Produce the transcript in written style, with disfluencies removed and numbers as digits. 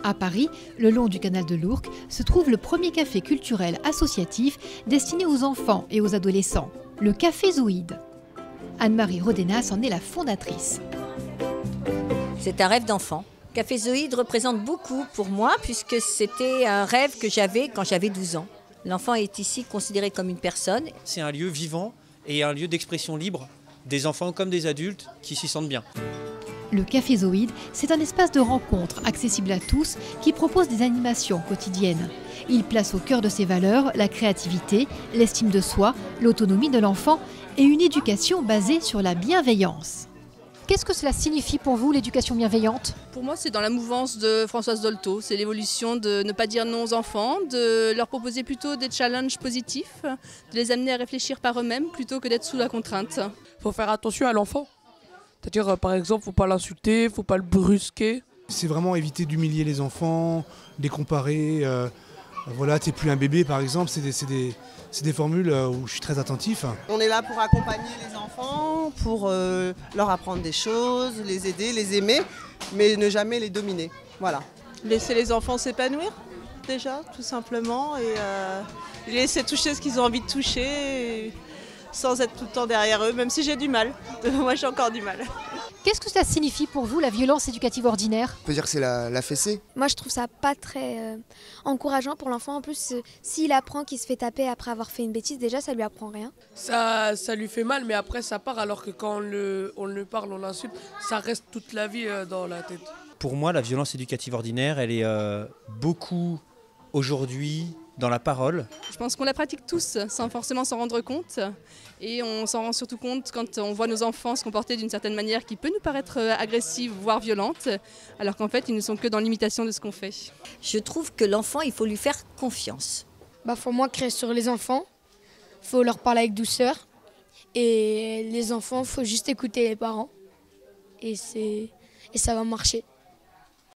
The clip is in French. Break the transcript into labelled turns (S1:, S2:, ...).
S1: À Paris, le long du canal de l'Ourcq, se trouve le premier café culturel associatif destiné aux enfants et aux adolescents, le Café Zoïde. Anne-Marie Rodenas en est la fondatrice.
S2: C'est un rêve d'enfant. Café Zoïde représente beaucoup pour moi puisque c'était un rêve que j'avais quand j'avais 12 ans. L'enfant est ici considéré comme une personne.
S3: C'est un lieu vivant et un lieu d'expression libre des enfants comme des adultes qui s'y sentent bien.
S1: Le Café Zoïde, c'est un espace de rencontre accessible à tous qui propose des animations quotidiennes. Il place au cœur de ses valeurs la créativité, l'estime de soi, l'autonomie de l'enfant et une éducation basée sur la bienveillance. Qu'est-ce que cela signifie pour vous, l'éducation bienveillante ?
S4: Pour moi, c'est dans la mouvance de Françoise Dolto. C'est l'évolution de ne pas dire non aux enfants, de leur proposer plutôt des challenges positifs, de les amener à réfléchir par eux-mêmes plutôt que d'être sous la contrainte.
S5: Il faut faire attention à l'enfant. C'est-à-dire, par exemple, il ne faut pas l'insulter, il ne faut pas le brusquer.
S6: C'est vraiment éviter d'humilier les enfants, les comparer. Voilà, t'es plus un bébé, par exemple. C'est des formules où je suis très attentif.
S7: On est là pour accompagner les enfants, pour leur apprendre des choses, les aider, les aimer, mais ne jamais les dominer. Voilà.
S8: Laisser les enfants s'épanouir, déjà, tout simplement, et les laisser toucher ce qu'ils ont envie de toucher, sans être tout le temps derrière eux, même si j'ai du mal. Moi, j'ai encore du mal.
S1: Qu'est-ce que cela signifie pour vous, la violence éducative ordinaire ?
S9: On peut dire que c'est la fessée.
S10: Moi, je trouve ça pas très encourageant pour l'enfant. En plus, s'il apprend qu'il se fait taper après avoir fait une bêtise, déjà, ça lui apprend rien.
S5: Ça lui fait mal, mais après, ça part, alors que quand on le parle, on l'insulte, ça reste toute la vie dans la tête.
S3: Pour moi, la violence éducative ordinaire, elle est beaucoup aujourd'hui dans la parole.
S4: Je pense qu'on la pratique tous sans forcément s'en rendre compte. Et on s'en rend surtout compte quand on voit nos enfants se comporter d'une certaine manière qui peut nous paraître agressive, voire violente, alors qu'en fait, ils ne sont que dans l'imitation de ce qu'on fait.
S2: Je trouve que l'enfant, il faut lui faire confiance.
S11: Faut moins créer sur les enfants, il faut leur parler avec douceur. Et les enfants, il faut juste écouter les parents. Et ça va marcher.